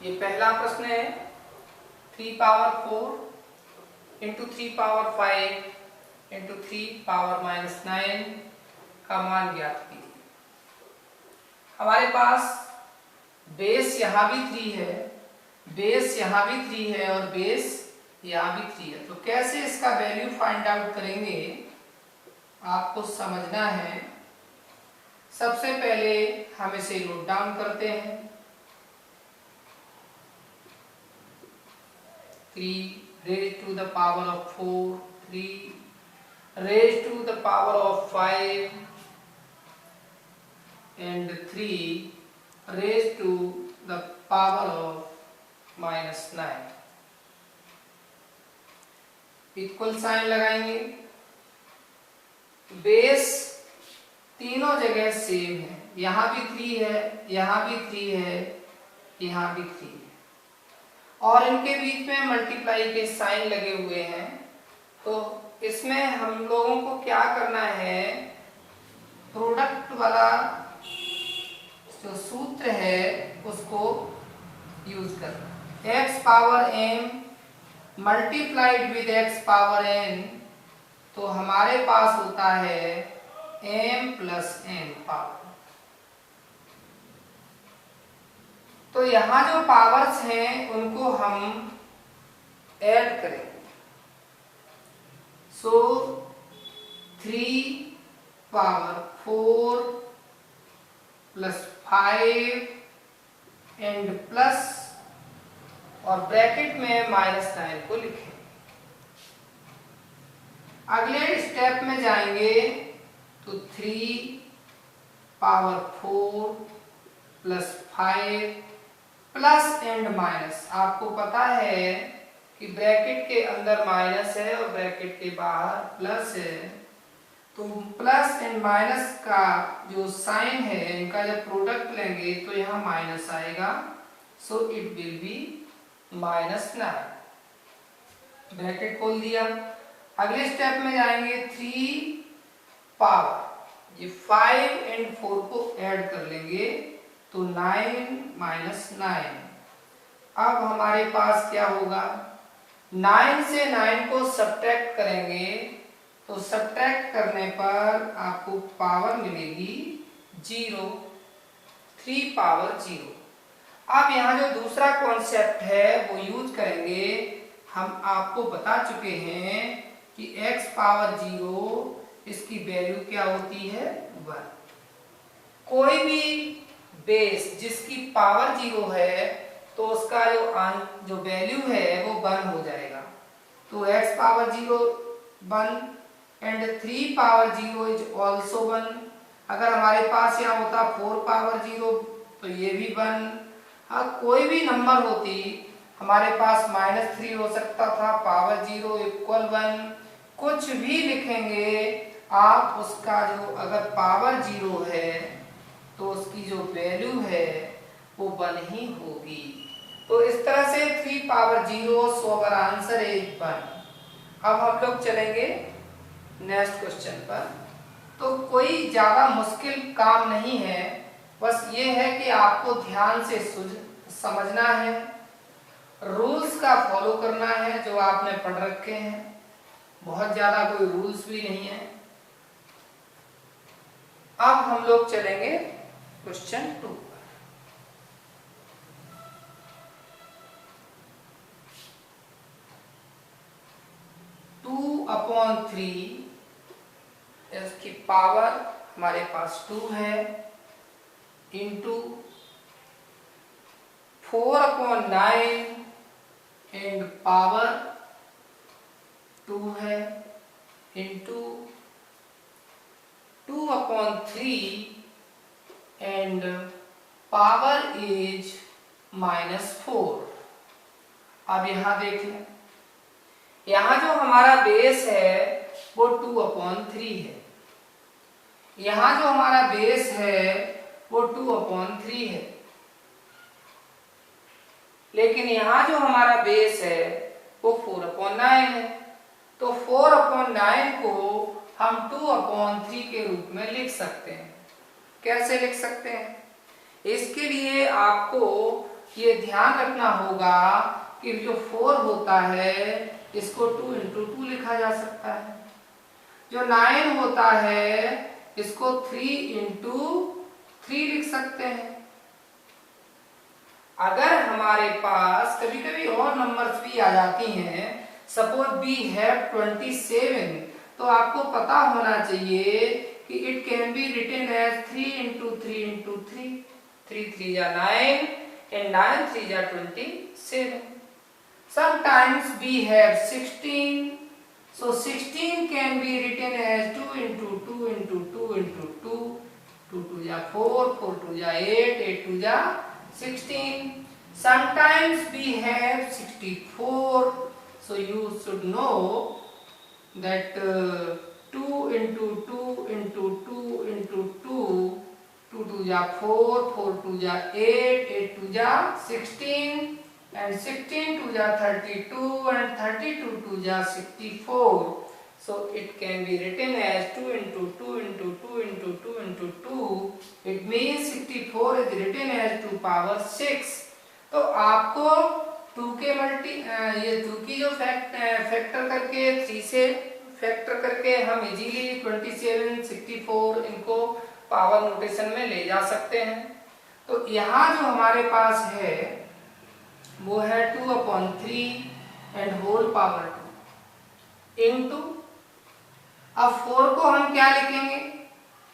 ये पहला प्रश्न है। 3 power 4 into 3 power 5 into 3 power -9 का मान ज्ञात कीजिए। हमारे पास बेस यहाँ भी 3 है, बेस यहाँ भी 3 है और बेस यहाँ भी 3 है। तो कैसे इसका वैल्यू फाइंड आउट करेंगे आपको समझना है। सबसे पहले हम इसे नोट डाउन करते हैं। 3 raised to the power of 4, 3 raised to the power of 5 and 3 raised to the power of -9। Equal sign लगाएंगे। बेस तीनों जगह सेम है, यहाँ भी 3 है, यहाँ भी 3 है, यहाँ भी 3 है और इनके बीच में मल्टीप्लाई के साइन लगे हुए हैं। तो इसमें हम लोगों को क्या करना है, प्रोडक्ट वाला जो सूत्र है उसको यूज करना। x power m multiplied with x power n, तो हमारे पास होता है m प्लस n पावर। तो यहाँ जो पावर्स हैं उनको हम ऐड करेंगे। सो 3 पावर 4 प्लस 5 एंड प्लस और ब्रैकेट में -9 को लिखें। अगले स्टेप में जाएंगे तो 3 power 4 plus 5 plus and minus. आपको पता है कि ब्रैकेट के अंदर माइनस है और ब्रैकेट के बाहर प्लस है, तो प्लस एंड माइनस का जो साइन है इनका जब प्रोडक्ट लेंगे तो यहाँ माइनस आएगा। So it will be -9। Bracket खोल दिया। अगले स्टेप में जाएंगे 3 पावर ये 5 एंड 4 को ऐड कर लेंगे तो 9 - 9। अब हमारे पास क्या होगा, 9 से 9 को सब्ट्रैक्ट करेंगे तो सब्ट्रैक्ट करने पर आपको पावर मिलेगी 0, 3 पावर 0। अब यहाँ जो दूसरा कॉन्सेप्ट है वो यूज करेंगे। हम आपको बता चुके हैं कि x पावर 0 इसकी वैल्यू क्या होती है 1। कोई भी बेस जिसकी पावर 0 है तो उसका जो वैल्यू है वो 1 हो जाएगा। तो x power 0 1 and 3 power 0 is also 1। अगर हमारे पास यहाँ होता 4 पावर 0 तो ये भी 1। हाँ, कोई भी नंबर होती, हमारे पास -3 हो सकता था, पावर 0 इक्वल 1, कुछ भी लिखेंगे आप। उसका जो अगर पावर 0 है तो उसकी जो वैल्यू है वो 1 ही होगी। तो इस तरह से 3 power 0, so our answer is 1। अब हम लोग चलेंगे नेक्स्ट क्वेश्चन पर। तो कोई ज्यादा मुश्किल काम नहीं है, बस ये है कि आपको ध्यान से समझना है, रूल्स का फॉलो करना है जो आपने पढ़ रखे हैं। बहुत ज्यादा कोई रूल्स भी नहीं है। अब हम लोग चलेंगे क्वेश्चन 2 पर। 2/3 इसकी पावर हमारे पास 2 है इंटू 4/9 एंड पावर 2 है इंटू 2/3 एंड पावर इज -4। अब यहां देख लें, यहां जो हमारा बेस है वो 2/3 है, यहां जो हमारा बेस है वो 2/3 है, लेकिन यहां जो हमारा बेस है वो 4/9 है। तो 4/9 को हम 2/3 के रूप में लिख सकते हैं। कैसे लिख सकते हैं? इसके लिए आपको ये ध्यान रखना होगा कि जो 4 होता है इसको 2 into 2 लिखा जा सकता है, जो 9 होता है इसको 3 into 3 लिख सकते हैं। अगर हमारे पास कभी कभी और नंबर्स भी आ जाती हैं, सपोज वी हैव 27, तो आपको पता होना चाहिए कि it can be written as 3 into 3 into 3, 3 3 या 9 and 9 3 या 27. Sometimes we have 16, so 16 can be written as 2 into 2 into 2 into 2, 2 2 या 4, 4 2 या 8, 8 2 या 16. Sometimes we have 64, so you should know that 2 into 2 into 2 into 2, 2 2 ja 4, 4 2 ja 8, 8 2 ja 16, and 16 2 ja 32, and 32 2 ja 64. So it can be written as 2 into 2 into 2 into 2 into 2. It means 64 is written as 2 power 6. तो आपको 2 के ये 2 की जो factor करके 3 से factor करके हम इजीली 27, 64 इनको पावर नोटेशन में ले जा सकते हैं। तो यहाँ जो हमारे पास है वो है 2/3 एंड होल पावर 2 इनटू, अब 4 को हम क्या लिखेंगे,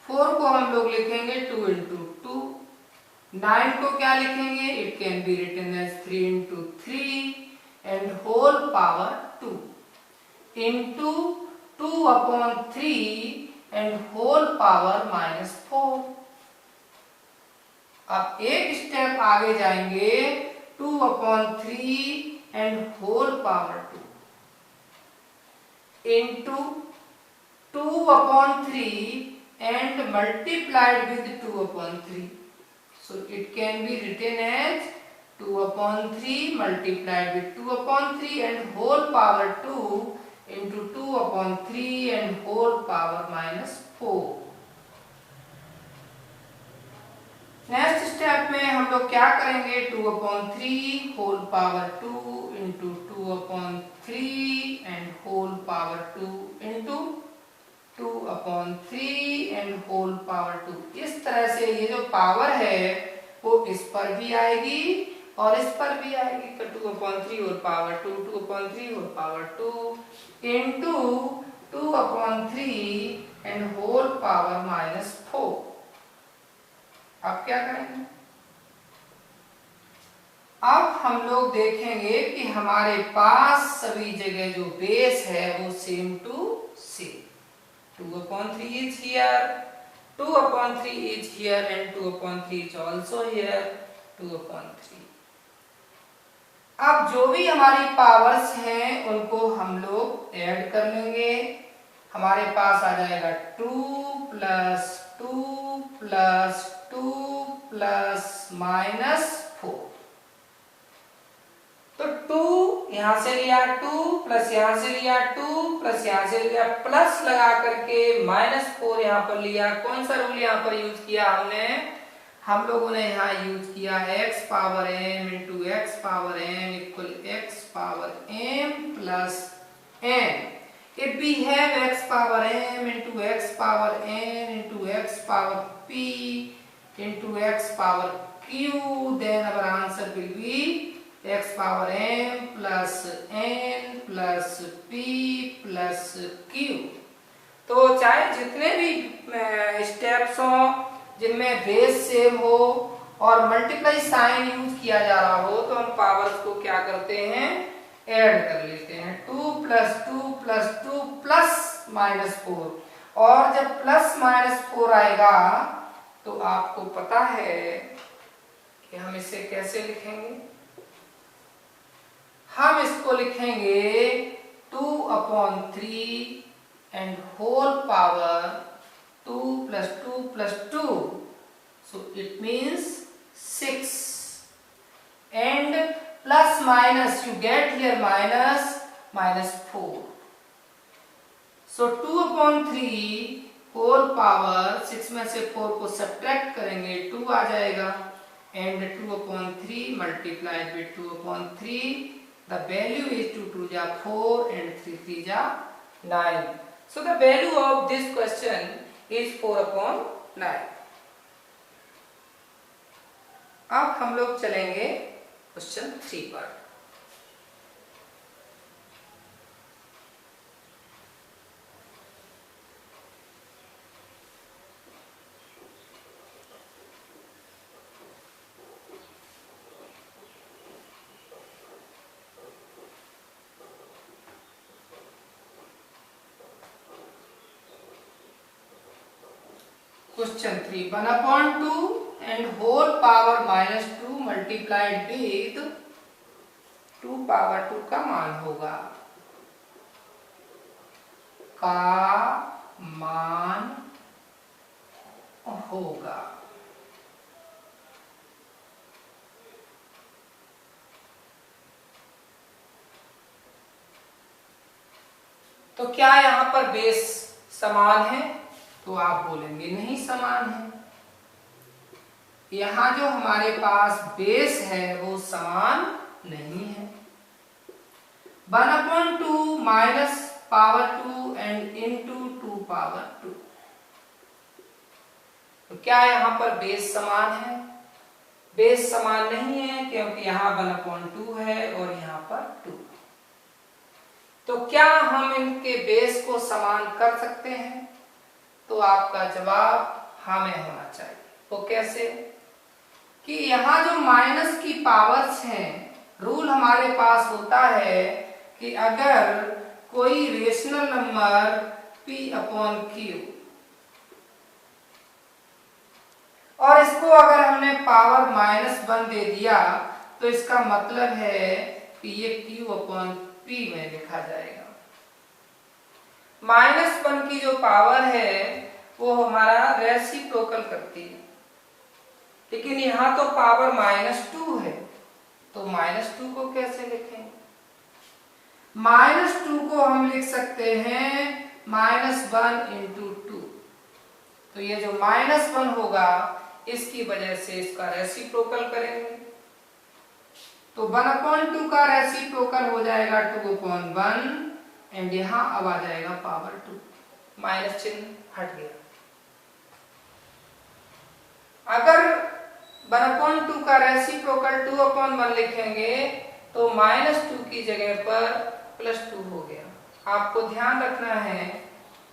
4 को हम लोग लिखेंगे 2 into 2, 9 को क्या लिखेंगे, it can be written as 3 into 3 and whole power 2 into 2/3 and whole power -4। अब एक स्टेप आगे जाएंगे, 2/3 and whole power 2 into 2/3 and multiplied with 2/3. So it can be written as 2/3 multiplied with 2/3 and whole power 2 into 2/3 and whole power -4. Next step में हम लोग क्या करेंगे, 2/3 whole power 2 into 2/3 and whole power 2 into 2/3 and whole power 2। इस तरह से ये जो पावर है वो इस पर भी आएगी और इस पर भी आएगी। तो 2/3 whole power 2, 2/3 whole power 2 into 2/3 and whole power -4। अब क्या करेंगे, अब हम लोग देखेंगे कि हमारे पास सभी जगह जो बेस है वो same to same, 2/3 is here, 2/3 is here and 2/3 is also here, 2/3। अब जो भी हमारी पावर्स हैं उनको हम लोग ऐड कर लेंगे, हमारे पास आ जाएगा 2 + 2 + 2 + -4। तो 2 यहां से लिया, 2 प्लस यहां से लिया, 2 प्लस यहां से लिया, प्लस लगा करके -4 यहां पर लिया। कौन सा रूल यहां पर यूज किया हमने, हम लोगों ने यहाँ यूज किया x power m into x power m equal x power m plus n। If we have x power m into x power n into x power p into x power q, then our answer will be x power m plus n plus p plus q। तो चाहे जितने भी steps हो जिनमें base same हो और multiply sign use किया जा रहा हो, तो हम पावर्स को क्या करते हैं, ऐड कर लेते हैं। 2 + 2 + 2 प्लस -4, और जब प्लस -4 आएगा तो आपको पता है कि हम इसे कैसे लिखेंगे, हम इसको लिखेंगे 2/3 and whole power 2 + 2 + 2, so it means 6 and plus minus, you get here -4, so 2/3 whole power 6 में से 4 को सब्ट्रैक्ट करेंगे 2 आ जाएगा, and 2 upon 3 multiplied with 2 upon 3, the value is 2 2 ja 4 and 3 3 ja 9. So the value of this question is 4 upon 9. अब हम लोग चलेंगे question 3 पर। Question 3, 1 upon 2 and whole power minus 2 multiplied with 2 power 2 का मान होगा, तो क्या यहाँ पर बेस समान है? तो आप बोलेंगे नहीं समान है। यहाँ जो हमारे पास बेस है वो समान नहीं है। 1 upon 2 minus power 2 and into 2 power 2, तो क्या यहाँ पर बेस समान है? बेस समान नहीं है क्योंकि यहाँ 1 upon 2 है और यहाँ पर 2। तो क्या हम इनके बेस को समान कर सकते हैं? तो आपका जवाब हमें होना चाहिए। वो कैसे? कि यहाँ जो माइनस की पावर्स हैं, रूल हमारे पास होता है कि अगर कोई rational number p upon q और इसको अगर हमने पावर -1 दे दिया तो इसका मतलब है कि ये q अपॉन p में लिखा जाएगा। -1 की जो पावर है वो हमारा रेसिप्रोकल करती है, लेकिन यहाँ तो पावर -2 है, तो -2 को कैसे लिखें? -2 को हम लिख सकते हैं -1 into 2, तो ये जो -1 होगा इसकी वजह से इसका रेसिप्रोकल करेंगे, तो 1 upon 2 का रेसिप्रोकल हो जाएगा 2 upon 1 एंड यहाँ अब आ जाएगा पावर 2, माइनस चिन्ह हट गया। अगर 1 upon 2 का रेसिप्रोकल 2 upon 1 लिखेंगे तो -2 की जगह पर +2 हो गया। आपको ध्यान रखना है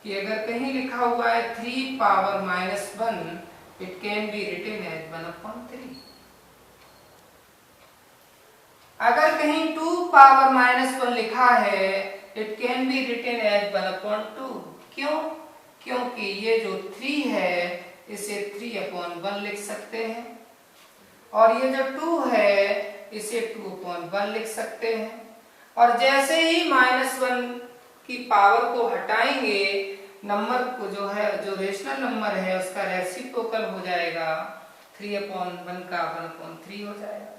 कि अगर कहीं लिखा हुआ है 3 power -1, it can be written as 1 upon 3। अगर कहीं 2 power -1 लिखा है, it can be written as 1 upon 2। क्यों? क्योंकि ये जो 3 है इसे 3 upon 1 लिख सकते हैं और ये जो 2 है इसे 2 upon 1 लिख सकते हैं, और जैसे ही -1 की पावर को हटाएंगे नंबर को जो है, जो रेशनल नंबर है उसका रेसिप्रोकल हो जाएगा, 3 upon 1 का 1 upon 3 हो जाएगा।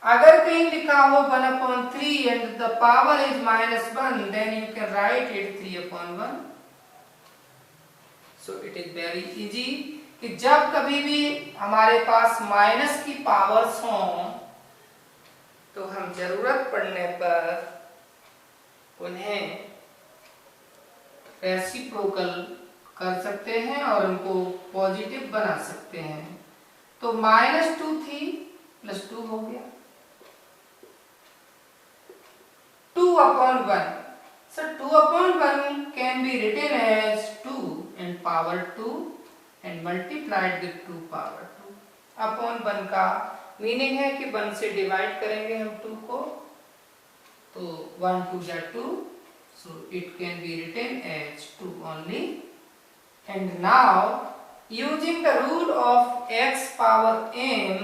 अगर कहीं लिखा हो 1 upon 3 and the power is -1, then you can write it 3 upon 1। So it is very easy कि जब कभी भी हमारे पास माइनस की पावर्स हों तो हम जरूरत पड़ने पर उन्हें रेसिप्रोकल कर सकते हैं और उनको पॉजिटिव बना सकते हैं। तो -2 थी +2 हो गया, 2 upon 1, so 2 upon 1 can be written as 2 and power 2 and multiplied with 2 power 2 upon 1 का मीनिंग है कि 1 से डिवाइड करेंगे हम 2 को, तो 1 2 जा 2, so it can be written as 2 only। And now using the rule of x power m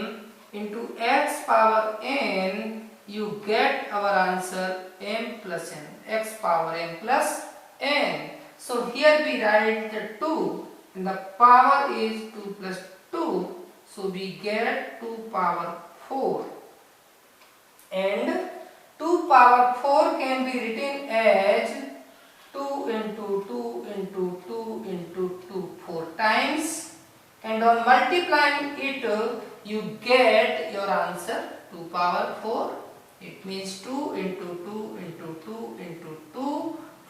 into x power n, you get our answer m plus n, x power m plus n। So here we write the 2 and the power is 2 plus 2, so we get 2 power 4, and 2 power 4 can be written as 2 into 2 into 2 into 2 4 times, and on multiplying it you get your answer 2 power 4. It means 2 into 2 into 2 into 2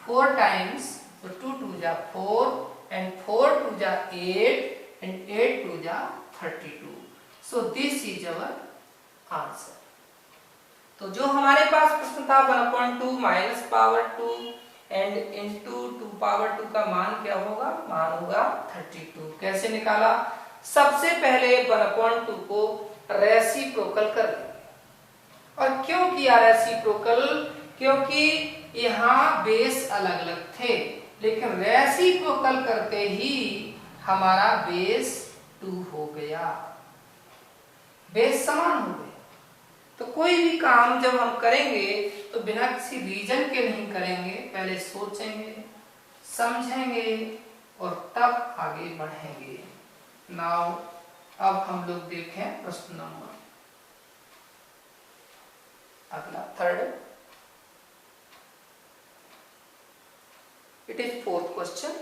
4 times. So 2 2 ja 4 and 4 2 ja 8 and 8 2 ja 32. So this is our answer. तो जो हमारे पास प्रश्न था 1/2 minus power 2 and into 2 power 2 का मान क्या होगा? मान होगा 32. कैसे निकाला? सबसे पहले 1/2 को रेसिप्रोकल कर लेंगे. और क्यों किया रेसिप्रोकल? क्योंकि यहाँ बेस अलग अलग थे, लेकिन रेसिप्रोकल करते ही हमारा बेस 2 हो गया, बेस समान हो गए. तो कोई भी काम जब हम करेंगे तो बिना किसी रीजन के नहीं करेंगे, पहले सोचेंगे, समझेंगे और तब आगे बढ़ेंगे. नाउ अब हम लोग देखें प्रश्न नंबर अगला 3rd. It is 4th question.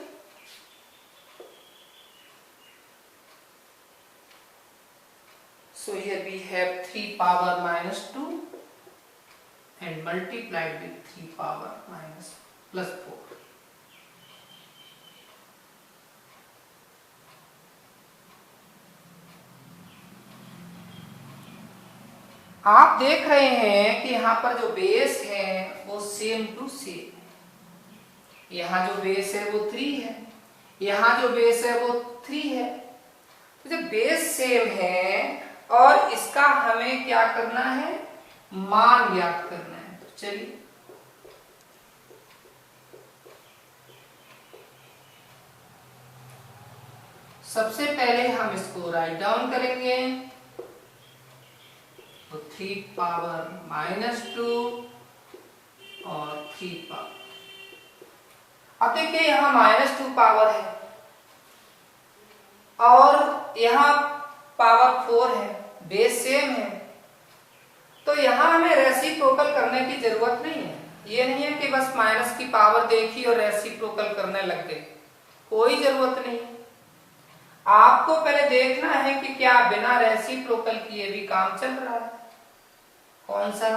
So here we have 3 power minus 2 and multiplied with 3 power minus plus 4. आप देख रहे हैं कि यहाँ पर जो बेस है वो सेम टू सेम है. यहाँ जो बेस है वो 3 है, यहाँ जो बेस है वो 3 है. तो जब बेस सेम है और इसका हमें क्या करना है? मान ज्ञात करना है. तो चलिए सबसे पहले हम इसको राइट डाउन करेंगे. तो 3 पावर माइनस 2 और 3 पावर. अब देखिए यहाँ -2 पावर है और यहाँ पावर 4 है, बेस सेम है. तो यहाँ हमें रेसिप्रोकल करने की जरूरत नहीं है. ये नहीं है कि बस माइनस की पावर देखी और रेसिप्रोकल करने लग गए, कोई जरूरत नहीं. आपको पहले देखना है कि क्या बिना रेसिप्रोकल किए भी काम चल रहा है. कौन सा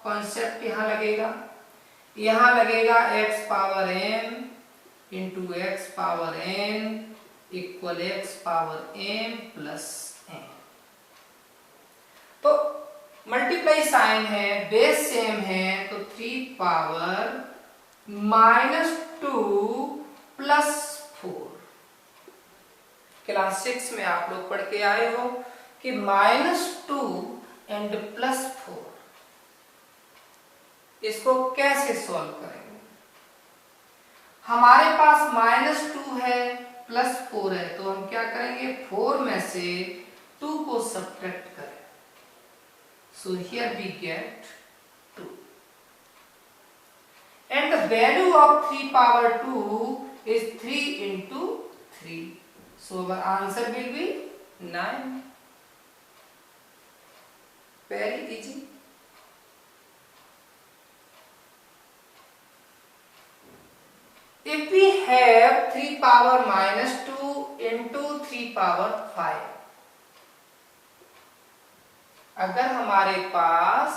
कॉन्सेप्ट यहाँ लगेगा? यहाँ लगेगा x power m into x power n equal x power m plus n. तो मल्टीप्लाई साइन है, बेस सेम है, तो 3 पावर -2 प्लस 4. क्लास 6 में आप लोग पढ़ के आए हो कि -2 एंड प्लस 4 इसको कैसे सॉल्व करेंगे? हमारे पास -2 है प्लस 4 है, तो हम क्या करेंगे? 4 में से 2 को सब्ट्रैक्ट करें. So here we get 2 and the value of 3 power 2 is 3 into 3. So our answer will be 9. Very easy. If we have 3 power -2 into 3 power 5, अगर हमारे पास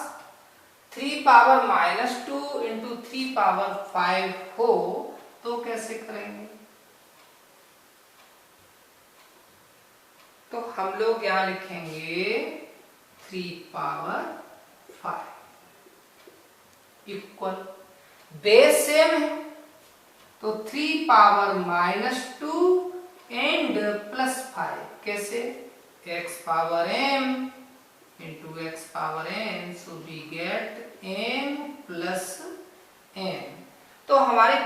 3 पावर -2 into 3 पावर 5 हो तो कैसे करेंगे? तो हम लोग यहां लिखेंगे 3 पावर 5 इक्वल, बेस सेम है तो 3 पावर -2 एंड प्लस 5. कैसे? x power m into x power n. So we get m plus n. तो हमारी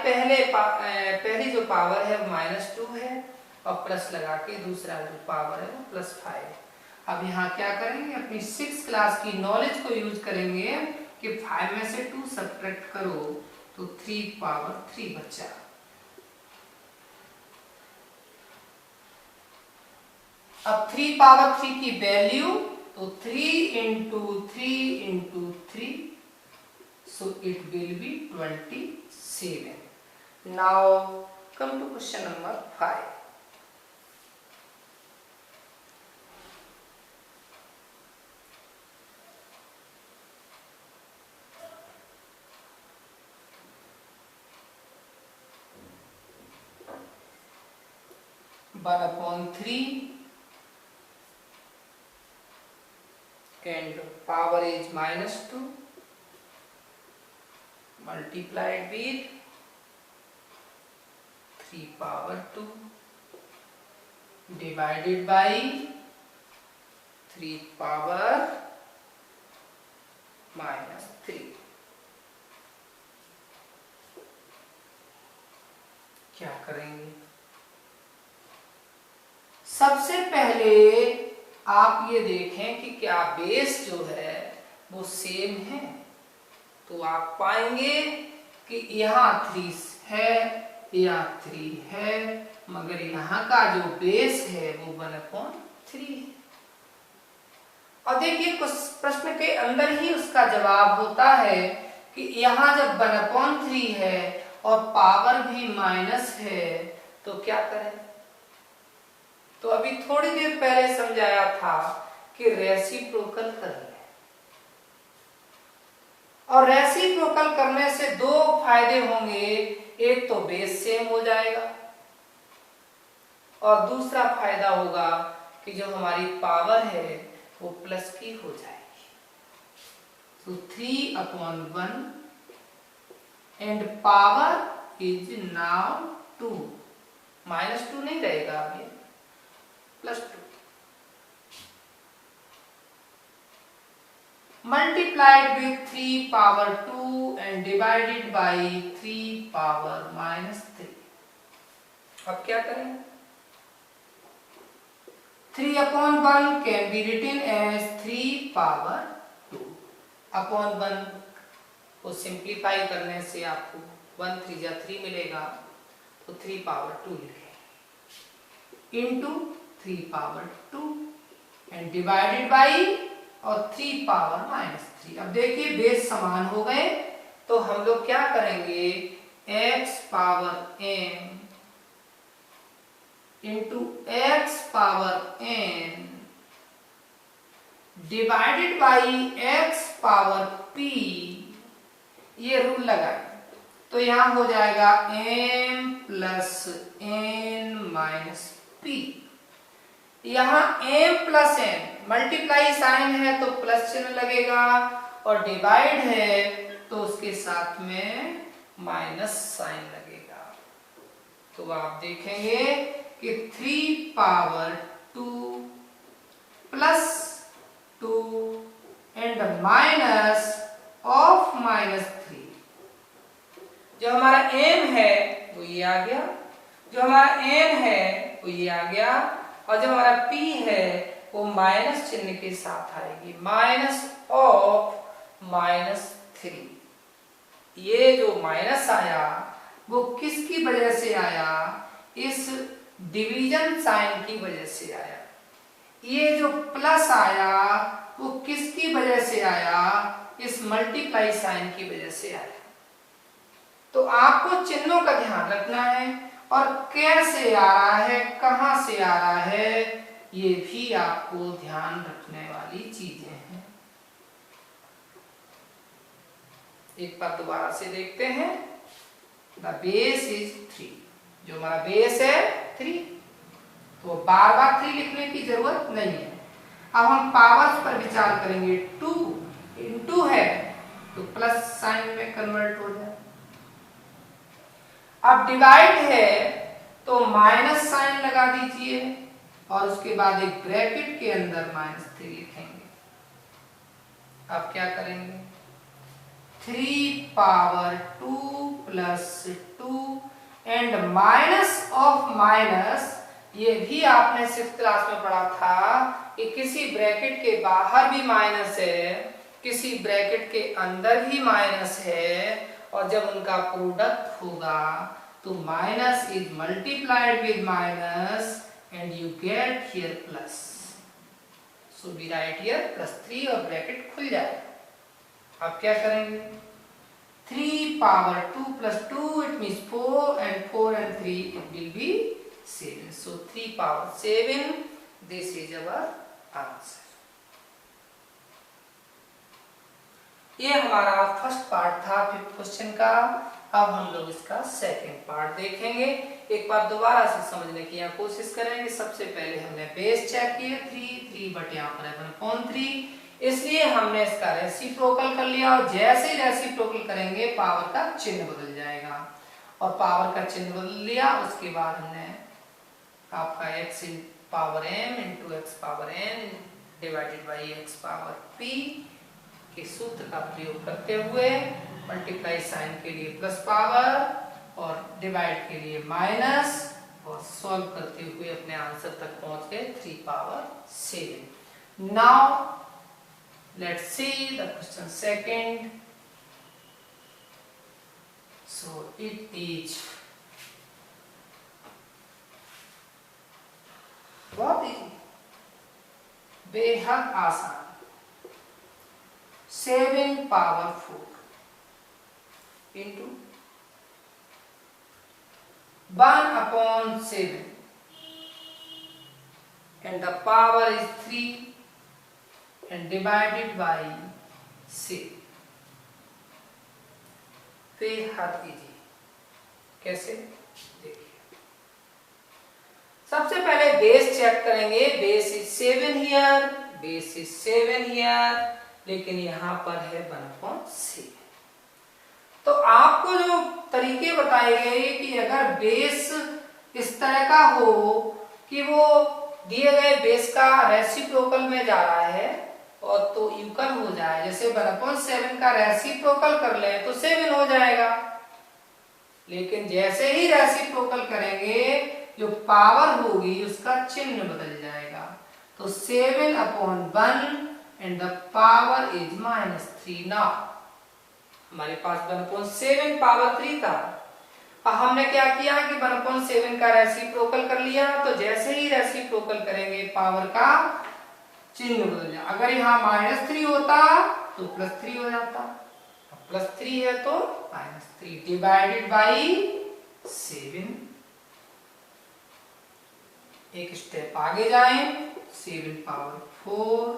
पहली जो पावर है वो -2 है और प्लस लगा के दूसरा जो पावर है वो +5. अब यहाँ क्या करेंगे? अपनी 6th क्लास की नॉलेज को यूज करेंगे कि 5 में से 2 सब्ट्रैक्ट करो तो 3 पावर 3 बचा. अब 3 पावर 3 की वैल्यू तो 3 into 3 into 3, so it will be 27. Now come to question number 5. 1/3 and power is -2 multiplied with 3/2 divided by 3/-3। क्या करेंगे? सबसे पहले आप ये देखें कि क्या बेस जो है वो सेम है। तो आप पाएंगे कि यहाँ 3 है, यहाँ 3 है, मगर यहाँ का जो बेस है वो 1/3 है। और देखिए कुछ प्रश्न के अंदर ही उसका जवाब होता है कि यहाँ जब 1/3 है और पावर भी माइनस है तो क्या करें। तो अभी थोड़ी देर पहले समझाया था कि रेसिप्रोकल कर लें, और रेसिप्रोकल करने से 2 फायदे होंगे। एक तो बेस सेम हो जाएगा और दूसरा फायदा होगा कि जो हमारी पावर है वो प्लस की हो जाएगी। तो 3/1 एंड पावर इज नाउ 2, -2 नहीं रहेगा अभी, +2 multiplied with 3/2 and divided by 3/-3। अब क्या करें? 3/1 can be written as 3/2 upon 1 को सिंप्लीफाई करने से आपको 1 3 जा 3 मिलेगा, तो 3/2 लिखें इंटू 3/2 एंड डिवाइडेड बाई और 3/-3। अब देखिए बेस समान हो गए, तो हम लोग क्या करेंगे, x⁴n into x⁴n divided by x⁴p, ये रूल लगाए तो यहां हो जाएगा m + n - p। यहाँ m + n मल्टीप्लाई साइन है तो प्लस चिन्ह लगेगा, और डिवाइड है तो उसके साथ में माइनस साइन लगेगा। तो आप देखेंगे कि 3/2 + 2 एंड माइनस ऑफ -3। जो हमारा m है वो ये आ गया, जो हमारा n है वो ये आ गया, और जो हमारा p है वो माइनस चिन्ह के साथ आएगी, -3। ये जो माइनस आया वो किसकी वजह से आया, इस डिवीजन साइन की वजह से आया। ये जो प्लस आया वो किसकी वजह से आया, इस मल्टीप्लाई साइन की वजह से आया। तो आपको चिन्हों का ध्यान रखना है, और कैसे आ रहा है, कहां से आ रहा है, ये भी आपको ध्यान रखने वाली चीजें हैं। एक बार दोबारा से देखते हैं। द बेस इज 3, जो हमारा बेस है 3, तो बार बार 3 लिखने की जरूरत नहीं है। अब हम पावर्स पर विचार करेंगे। 2 इंटू है तो प्लस साइन में कन्वर्ट हो जाए। अब डिवाइड है तो माइनस साइन लगा दीजिए, और उसके बाद एक ब्रैकेट के अंदर -3 लिखेंगे। अब क्या करेंगे, 3/2 + 2 एंड माइनस ऑफ माइनस। ये भी आपने 6th क्लास में पढ़ा था कि किसी ब्रैकेट के बाहर भी माइनस है, किसी ब्रैकेट के अंदर भी माइनस है, और जब उनका प्रोडक्ट होगा तो minus is multiplied with minus and you get here plus, so we write here +3 और ब्रैकेट खुल जाएगा। अब क्या करेंगे, 3/2 + 2 it means 4, and 4 and 3 it will be 7, so 3/7 this is our answer। ये हमारा फर्स्ट पार्ट था 5th क्वेश्चन का। अब हम लोग इसका सेकंड पार्ट देखेंगे। एक बार दोबारा से समझने की यहाँ कोशिश करेंगे। सबसे पहले हमने बेस चेक किए 3 बट यहाँ पर है 1/3, इसलिए हमने इसका रेसिप्रोकल कर लिया और जैसे ही रेसिप्रोकल करेंगे पावर का चिन्ह बदल जाएगा और पावर का चिन्ह बदल लिया। उसके बाद हमने आपका x power m into x power n divided by x power p के सूत्र का प्रयोग करते हुए मल्टीप्लाई साइन के लिए प्लस पावर और डिवाइड के लिए माइनस और सॉल्व करते हुए अपने आंसर तक पहुंच गए 3 power 7। Now let's see the question second. So it is बहुत ही बेहद आसान। 7 power 4 into 1/7 and the power is 3 and divided by 6। बेहद इजी। कैसे देखिए, सबसे पहले बेस चेक करेंगे। Base is 7 here, base is 7 here, लेकिन यहां पर है 1/7। तो आपको जो तरीके बताए गए कि अगर बेस इस तरह का हो कि वो दिए गए बेस का रेसिप्रोकल में जा रहा है और तो इक्वल हो जाए, जैसे 1/7 का रेसिप्रोकल कर ले तो 7 हो जाएगा। लेकिन जैसे ही रेसिप्रोकल करेंगे जो पावर होगी उसका चिन्ह बदल जाएगा। तो 7/1 and the power is -3। Now हमारे पास 1/7 पावर 3 था। अब हमने क्या किया कि 1/7 का रेसिप्रोकल कर लिया, तो जैसे ही रेसिप्रोकल करेंगे पावर का चिन्ह बदल जाए। अगर यहाँ -3 होता तो +3 हो जाता, +3 है तो -3 डिवाइडेड बाई 7। एक स्टेप आगे जाएं, 7 पावर 4,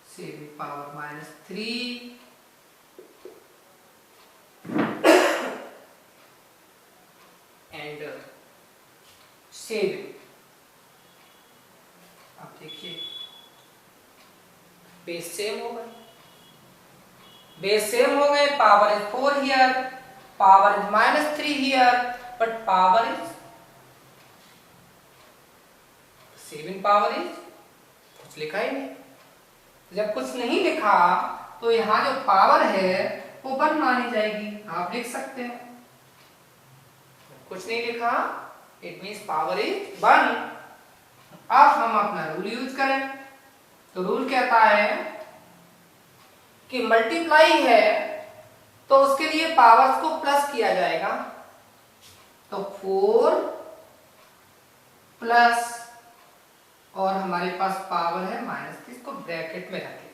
7 पावर -3 एंड 7। अब देखिए बेस सेम हो गए, बेस सेम हो गए। Power is 4 here, power is -3 here, but power is 7 power is कुछ लिखा ही नहीं। जब कुछ नहीं लिखा तो यहाँ जो पावर है वो 1 मानी जाएगी। आप लिख सकते हैं, कुछ नहीं लिखा इट मीन्स पावर इज 1। अब हम अपना रूल यूज करें। तो रूल कहता है कि मल्टीप्लाई है तो उसके लिए पावर्स को प्लस किया जाएगा। तो 4 प्लस और हमारे पास पावर है -3, इसको ब्रैकेट में रखें।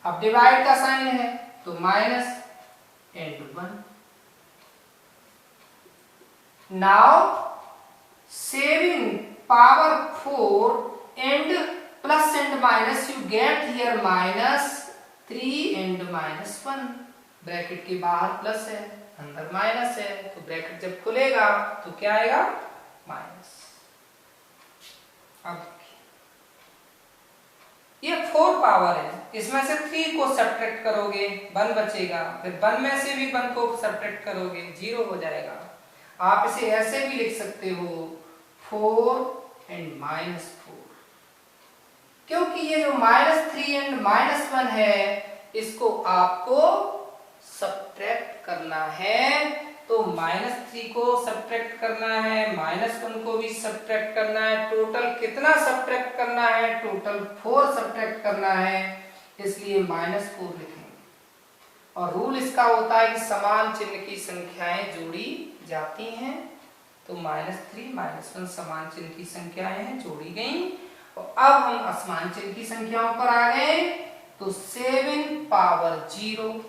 अब डिवाइड का साइन है तो -(1). Now 7 power 4 and plus and minus you get here -3 and -1। Bracket के बाहर प्लस है, अंदर माइनस है, तो ब्रैकेट जब खुलेगा तो क्या आएगा? माइनस। अब ये 4 पावर है, इसमें से 3 को सब्ट्रैक्ट करोगे 1 बचेगा, फिर 1 में से भी 1 को सब्ट्रैक्ट करोगे 0 हो जाएगा। आप इसे ऐसे भी लिख सकते हो 4 and -4, क्योंकि ये जो -3 and -1 है इसको आपको सब्ट्रैक्ट करना है। तो -3 को सब्ट्रैक्ट करना है, -1 को भी सब्ट्रैक्ट करना है। टोटल कितना सब्ट्रैक्ट करना है? टोटल 4 सब्ट्रैक्ट करना है, इसलिए -4 लिखेंगे। और रूल इसका होता है कि समान चिन्ह की संख्याएं जोड़ी जाती हैं। तो -3 -1 समान चिन्ह की संख्याएं हैं, जोड़ी गई। और अब हम असमान चिन्ह की संख्याओं पर आ गए। तो 7 पावर 0